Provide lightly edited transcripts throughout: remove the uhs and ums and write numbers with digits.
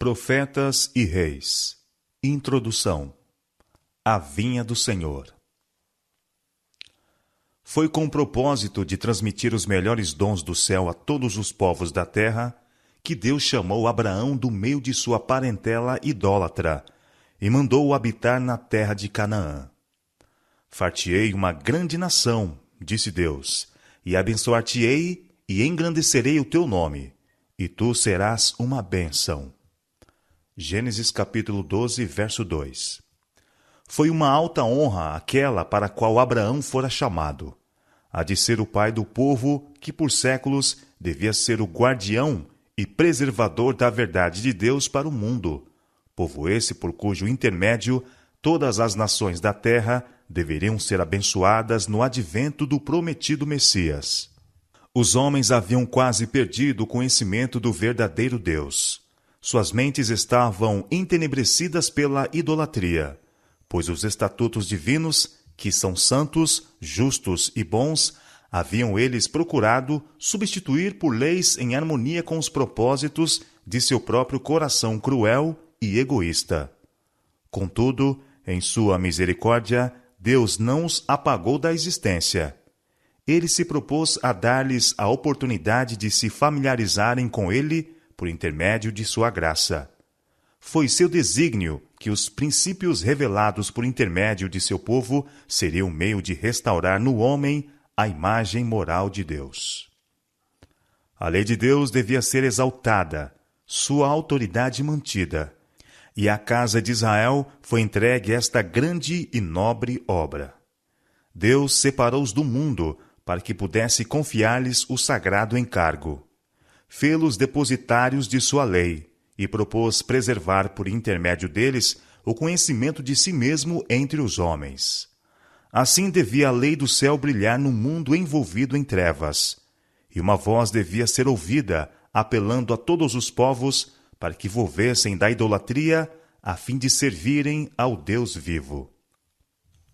Profetas e Reis. Introdução. A Vinha do Senhor. Foi com o propósito de transmitir os melhores dons do céu a todos os povos da terra que Deus chamou Abraão do meio de sua parentela idólatra e mandou-o habitar na terra de Canaã. Far-te-ei uma grande nação, disse Deus, e abençoar-te-ei e engrandecerei o teu nome, e tu serás uma bênção. Gênesis capítulo 12, verso 2. Foi uma alta honra aquela para a qual Abraão fora chamado, a de ser o pai do povo que por séculos devia ser o guardião e preservador da verdade de Deus para o mundo, povo esse por cujo intermédio todas as nações da terra deveriam ser abençoadas no advento do prometido Messias. Os homens haviam quase perdido o conhecimento do verdadeiro Deus. Suas mentes estavam entenebrecidas pela idolatria, pois os estatutos divinos, que são santos, justos e bons, haviam eles procurado substituir por leis em harmonia com os propósitos de seu próprio coração cruel e egoísta. Contudo, em sua misericórdia, Deus não os apagou da existência. Ele se propôs a dar-lhes a oportunidade de se familiarizarem com ele por intermédio de sua graça. Foi seu desígnio que os princípios revelados por intermédio de seu povo seriam meio de restaurar no homem a imagem moral de Deus. A lei de Deus devia ser exaltada, sua autoridade mantida, e à casa de Israel foi entregue esta grande e nobre obra. Deus separou-os do mundo para que pudesse confiar-lhes o sagrado encargo. Fê-los depositários de sua lei e propôs preservar por intermédio deles o conhecimento de si mesmo entre os homens. Assim devia a lei do céu brilhar no mundo envolvido em trevas, e uma voz devia ser ouvida apelando a todos os povos para que volvessem da idolatria a fim de servirem ao Deus vivo.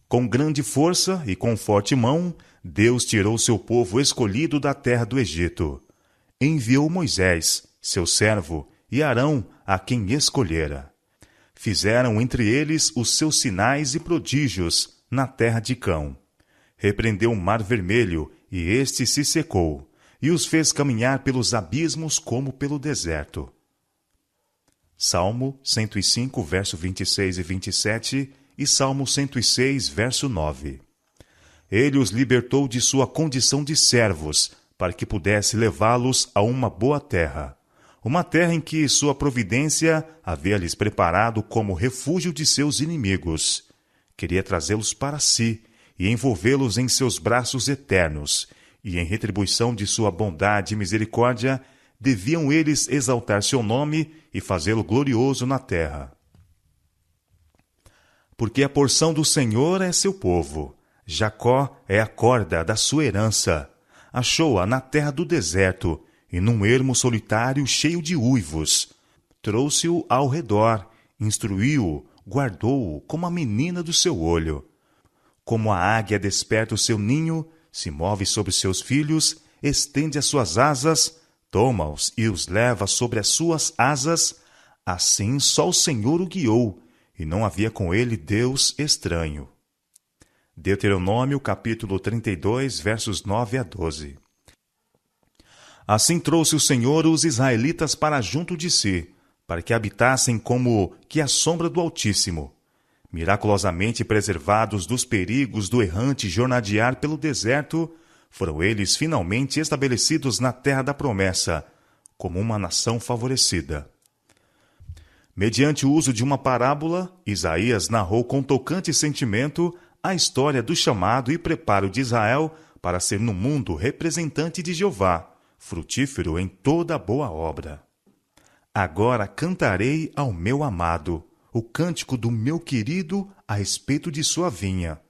Com grande força e com forte mão, Deus tirou seu povo escolhido da terra do Egito. Enviou Moisés, seu servo, e Arão, a quem escolhera. Fizeram entre eles os seus sinais e prodígios na terra de Cão. Repreendeu o mar vermelho, e este se secou, e os fez caminhar pelos abismos como pelo deserto. Salmo 105, verso 26 e 27, e Salmo 106, verso 9. Ele os libertou de sua condição de servos, para que pudesse levá-los a uma boa terra, uma terra em que sua providência havia lhes preparado como refúgio de seus inimigos. Queria trazê-los para si e envolvê-los em seus braços eternos, e em retribuição de sua bondade e misericórdia, deviam eles exaltar seu nome e fazê-lo glorioso na terra. Porque a porção do Senhor é seu povo, Jacó é a corda da sua herança. Achou-a na terra do deserto, e num ermo solitário cheio de uivos. Trouxe-o ao redor, instruiu-o, guardou-o como a menina do seu olho. Como a águia desperta o seu ninho, se move sobre seus filhos, estende as suas asas, toma-os e os leva sobre as suas asas, assim só o Senhor o guiou, e não havia com ele Deus estranho. Deuteronômio capítulo 32, versos 9 a 12. Assim trouxe o Senhor os israelitas para junto de si, para que habitassem como que a sombra do Altíssimo. Miraculosamente preservados dos perigos do errante jornadear pelo deserto, foram eles finalmente estabelecidos na terra da promessa, como uma nação favorecida. Mediante o uso de uma parábola, Isaías narrou com tocante sentimento a história do chamado e preparo de Israel para ser no mundo representante de Jeová, frutífero em toda boa obra. Agora cantarei ao meu amado o cântico do meu querido a respeito de sua vinha.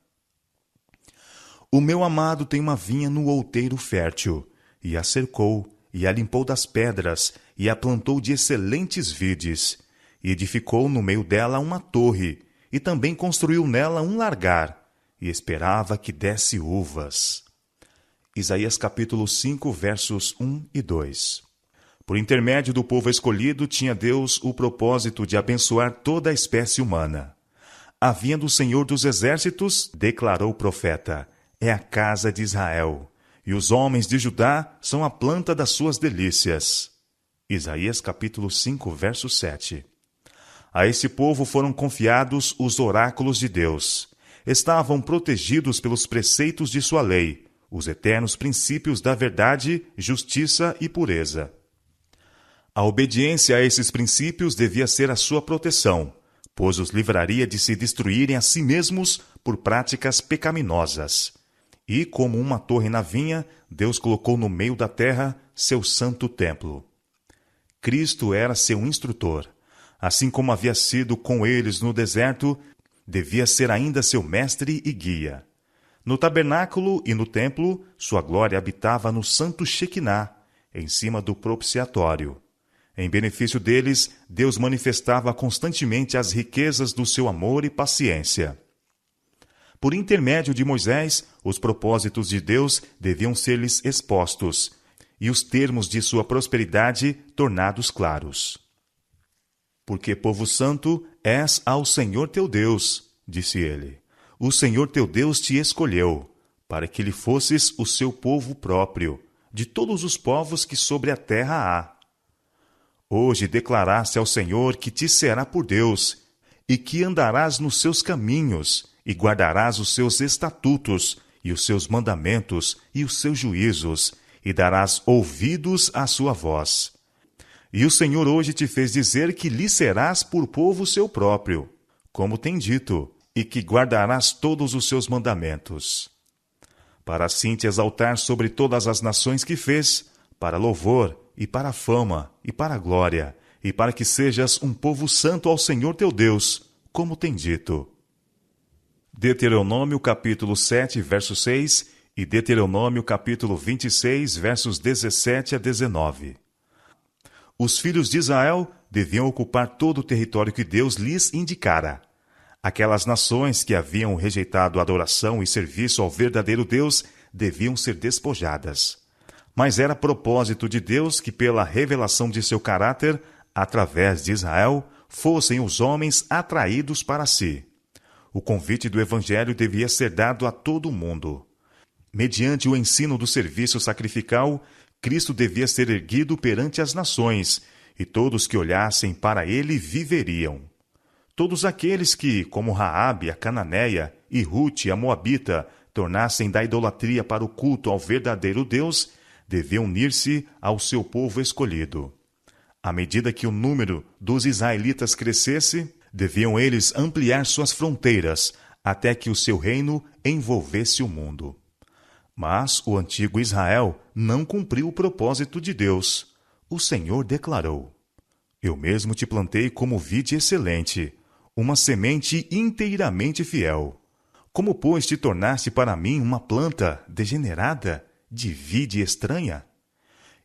O meu amado tem uma vinha no outeiro fértil, e a cercou, e a limpou das pedras, e a plantou de excelentes vides, e edificou no meio dela uma torre, e também construiu nela um largar, e esperava que desse uvas. Isaías capítulo 5, versos 1 e 2. Por intermédio do povo escolhido, tinha Deus o propósito de abençoar toda a espécie humana. A vinha do Senhor dos Exércitos, declarou o profeta, é a casa de Israel, e os homens de Judá são a planta das suas delícias. Isaías capítulo 5, verso 7. A esse povo foram confiados os oráculos de Deus. Estavam protegidos pelos preceitos de sua lei, os eternos princípios da verdade, justiça e pureza. A obediência a esses princípios devia ser a sua proteção, pois os livraria de se destruírem a si mesmos por práticas pecaminosas. E, como uma torre na vinha, Deus colocou no meio da terra seu santo templo. Cristo era seu instrutor. Assim como havia sido com eles no deserto, devia ser ainda seu mestre e guia. No tabernáculo e no templo, sua glória habitava no santo Shequiná, em cima do propiciatório. Em benefício deles, Deus manifestava constantemente as riquezas do seu amor e paciência. Por intermédio de Moisés, os propósitos de Deus deviam ser-lhes expostos, e os termos de sua prosperidade tornados claros. Porque, povo santo, és ao Senhor teu Deus, disse ele. O Senhor teu Deus te escolheu, para que lhe fosses o seu povo próprio, de todos os povos que sobre a terra há. Hoje declaraste ao Senhor que te será por Deus, e que andarás nos seus caminhos, e guardarás os seus estatutos, e os seus mandamentos, e os seus juízos, e darás ouvidos à sua voz. E o Senhor hoje te fez dizer que lhe serás por povo seu próprio, como tem dito, e que guardarás todos os seus mandamentos. Para assim te exaltar sobre todas as nações que fez, para louvor, e para a fama, e para a glória, e para que sejas um povo santo ao Senhor teu Deus, como tem dito. Deuteronômio capítulo 7, verso 6 e Deuteronômio capítulo 26, versos 17 a 19. Os filhos de Israel deviam ocupar todo o território que Deus lhes indicara. Aquelas nações que haviam rejeitado a adoração e serviço ao verdadeiro Deus deviam ser despojadas. Mas era propósito de Deus que, pela revelação de seu caráter, através de Israel, fossem os homens atraídos para si. O convite do Evangelho devia ser dado a todo o mundo. Mediante o ensino do serviço sacrificial, Cristo devia ser erguido perante as nações, e todos que olhassem para ele viveriam. Todos aqueles que, como Raabe, a cananeia, e Rute, a moabita, tornassem da idolatria para o culto ao verdadeiro Deus, deviam unir-se ao seu povo escolhido. À medida que o número dos israelitas crescesse, deviam eles ampliar suas fronteiras, até que o seu reino envolvesse o mundo. Mas o antigo Israel não cumpriu o propósito de Deus. O Senhor declarou: Eu mesmo te plantei como vide excelente, uma semente inteiramente fiel. Como, pois, te tornaste para mim uma planta degenerada, de vide estranha?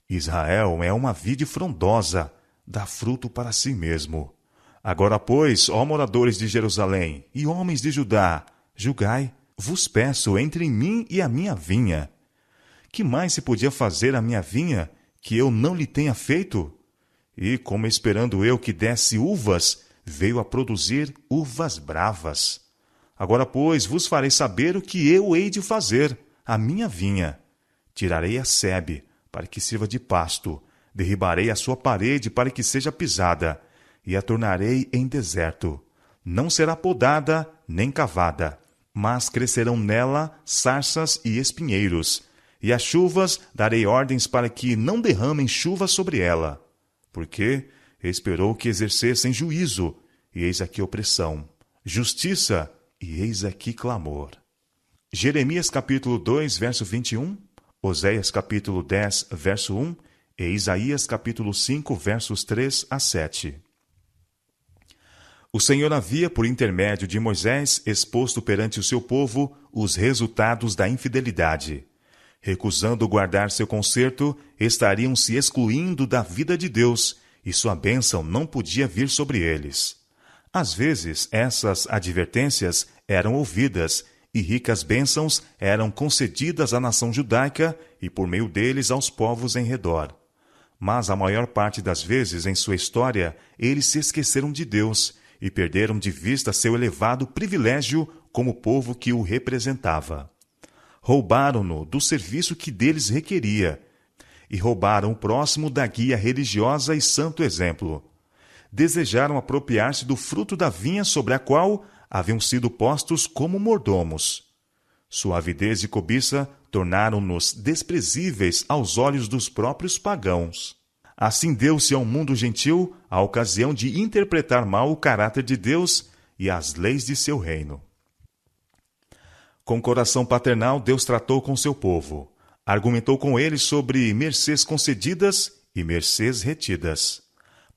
Israel é uma vide frondosa, dá fruto para si mesmo. Agora, pois, ó moradores de Jerusalém e homens de Judá, julgai, vos peço, entre mim e a minha vinha. Que mais se podia fazer à minha vinha que eu não lhe tenha feito? E, como esperando eu que desse uvas, veio a produzir uvas bravas. Agora, pois, vos farei saber o que eu hei de fazer à minha vinha. Tirarei a sebe, para que sirva de pasto, derribarei a sua parede para que seja pisada, e a tornarei em deserto. Não será podada nem cavada, mas crescerão nela sarças e espinheiros, e às chuvas darei ordens para que não derramem chuva sobre ela. Porque esperou que exercessem juízo, e eis aqui opressão, justiça, e eis aqui clamor. Jeremias capítulo 2, verso 21, Oséias capítulo 10, verso 1 e Isaías capítulo 5, versos 3 a 7. O Senhor havia, por intermédio de Moisés, exposto perante o seu povo os resultados da infidelidade. Recusando guardar seu conserto, estariam se excluindo da vida de Deus, e sua bênção não podia vir sobre eles. Às vezes, essas advertências eram ouvidas, e ricas bênçãos eram concedidas à nação judaica e, por meio deles, aos povos em redor. Mas a maior parte das vezes em sua história, eles se esqueceram de Deus e perderam de vista seu elevado privilégio como povo que o representava. Roubaram-no do serviço que deles requeria e roubaram o próximo da guia religiosa e santo exemplo. Desejaram apropriar-se do fruto da vinha sobre a qual haviam sido postos como mordomos. Sua avidez e cobiça tornaram-nos desprezíveis aos olhos dos próprios pagãos. Assim deu-se ao mundo gentil a ocasião de interpretar mal o caráter de Deus e as leis de seu reino. Com coração paternal, Deus tratou com seu povo. Argumentou com eles sobre mercês concedidas e mercês retidas.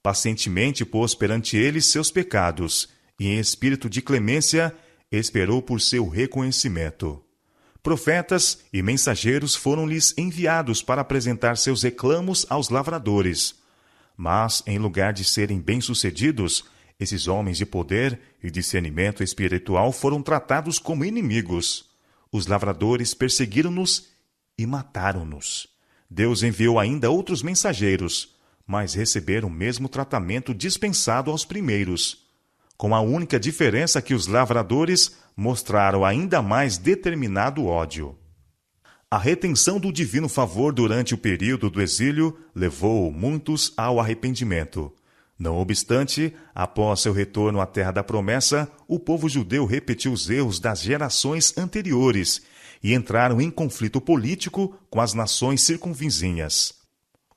Pacientemente pôs perante eles seus pecados, e em espírito de clemência esperou por seu reconhecimento. Profetas e mensageiros foram-lhes enviados para apresentar seus reclamos aos lavradores. Mas, em lugar de serem bem-sucedidos, esses homens de poder e discernimento espiritual foram tratados como inimigos. Os lavradores perseguiram-nos e mataram-nos. Deus enviou ainda outros mensageiros, mas receberam o mesmo tratamento dispensado aos primeiros, com a única diferença que os lavradores mostraram ainda mais determinado ódio. A retenção do divino favor durante o período do exílio levou muitos ao arrependimento. Não obstante, após seu retorno à terra da promessa, o povo judeu repetiu os erros das gerações anteriores e entraram em conflito político com as nações circunvizinhas.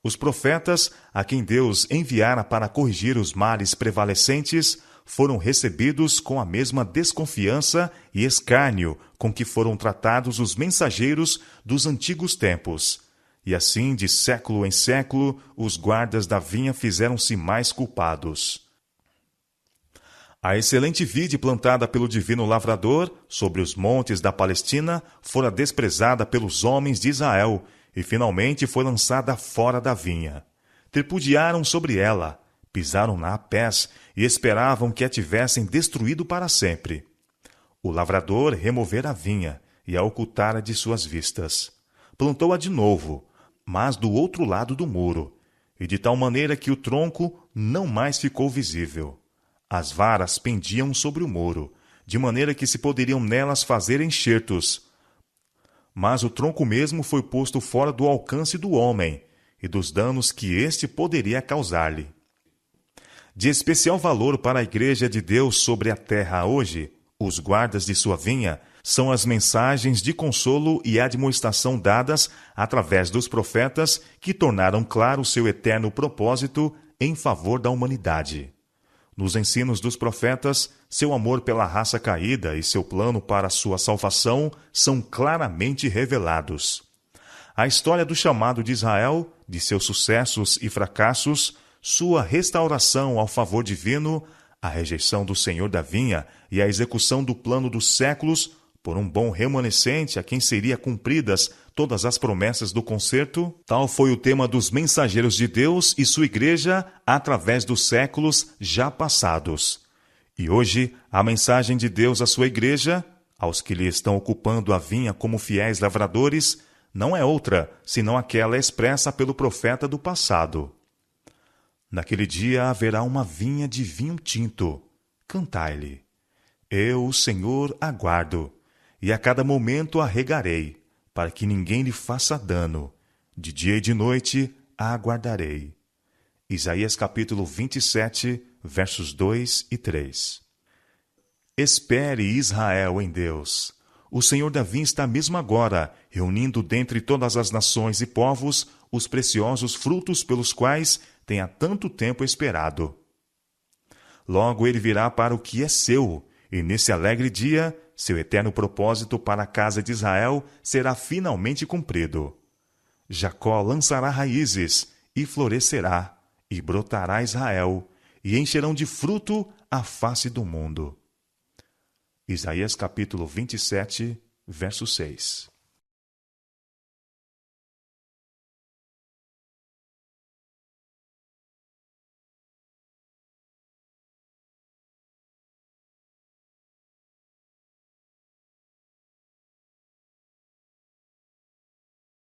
Os profetas, a quem Deus enviara para corrigir os males prevalecentes, foram recebidos com a mesma desconfiança e escárnio com que foram tratados os mensageiros dos antigos tempos. E assim, de século em século, os guardas da vinha fizeram-se mais culpados. A excelente vide plantada pelo divino lavrador sobre os montes da Palestina fora desprezada pelos homens de Israel e finalmente foi lançada fora da vinha. Tripudiaram sobre ela, pisaram-na a pés e esperavam que a tivessem destruído para sempre. O lavrador removera a vinha e a ocultara de suas vistas. Plantou-a de novo, mas do outro lado do muro, e de tal maneira que o tronco não mais ficou visível. As varas pendiam sobre o muro, de maneira que se poderiam nelas fazer enxertos. Mas o tronco mesmo foi posto fora do alcance do homem e dos danos que este poderia causar-lhe. De especial valor para a Igreja de Deus sobre a terra hoje, os guardas de sua vinha são as mensagens de consolo e admoestação dadas através dos profetas que tornaram claro seu eterno propósito em favor da humanidade. Nos ensinos dos profetas, seu amor pela raça caída e seu plano para sua salvação são claramente revelados. A história do chamado de Israel, de seus sucessos e fracassos, sua restauração ao favor divino, a rejeição do Senhor da vinha e a execução do plano dos séculos por um bom remanescente a quem seria cumpridas todas as promessas do concerto, tal foi o tema dos mensageiros de Deus e sua igreja através dos séculos já passados. E hoje, a mensagem de Deus à sua igreja, aos que lhe estão ocupando a vinha como fiéis lavradores, não é outra, senão aquela expressa pelo profeta do passado. Naquele dia haverá uma vinha de vinho tinto. Cantai-lhe. Eu, o Senhor, aguardo, e a cada momento a regarei, para que ninguém lhe faça dano. De dia e de noite a aguardarei. Isaías capítulo 27, versos 2 e 3. Espere, Israel, em Deus. O Senhor da vinha está mesmo agora, reunindo dentre todas as nações e povos os preciosos frutos pelos quais tem há tanto tempo esperado. Logo ele virá para o que é seu, e nesse alegre dia, seu eterno propósito para a casa de Israel será finalmente cumprido. Jacó lançará raízes, e florescerá, e brotará Israel, e encherão de fruto a face do mundo. Isaías capítulo 27, verso 6.